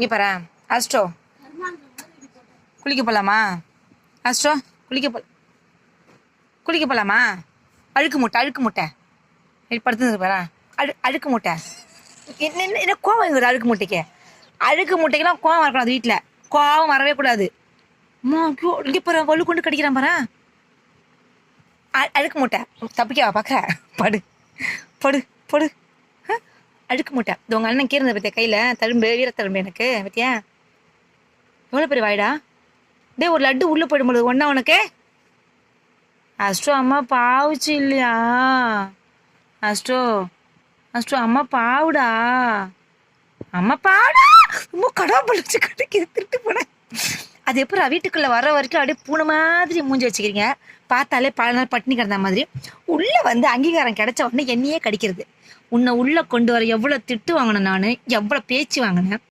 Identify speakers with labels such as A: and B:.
A: இங்கே பாரு அஸ்ட்ரோ, குளிக்க போகலாமா? அஸ்ட்ரோ குளிக்க போகலாமா? அழுக்கு மூட்டை படுத்துருக்கு பாரா. அழுக்கு மூட்டை என்ன கோவம் இருக்குது? அழுக்கு மூட்டைக்கெல்லாம் கோவம் வரக்கூடாது. வீட்டில் கோவம் வரவே கூடாது. இங்கே போகிற வலு கொண்டு கடிக்கிறான் பாரா. அழுக்கு மூட்டை தப்பிக்கவா பார்க்குற? படு படு படு. அழுக்கு மூட்டை. இது உங்கள் அண்ணன் கீரந்த பற்றிய கையில் தழும்பு, வீரத்தழும்பு எனக்கு பற்றியா? எவ்வளோ பெரிய வாய்டா டே! ஒரு லட்டு உள்ளே போயிடும்போது ஒன்றா உனக்கு. அஸ்ட்ரோ அம்மா பாவுச்சு இல்லையா? அஸ்ட்ரோ அம்மா பாவுடா, அம்மா பாவுடா. ரொம்ப கடவுள் கடைக்கு திருட்டு போனேன். அது எப்போ வீட்டுக்குள்ளே வர வரைக்கும் அப்படியே பூனை மாதிரி மூஞ்சி வச்சுக்கிறீங்க. பார்த்தாலே பல நாள் பட்டினி கிடந்த மாதிரி. உள்ளே வந்து அங்கீகாரம் கிடைச்ச உடனே என்னையே கடிக்கிறது. உன்னை உள்ளே கொண்டு வர எவ்வளோ திட்டு வாங்கினேன், நான் எவ்வளோ பேச்சு வாங்கினேன்.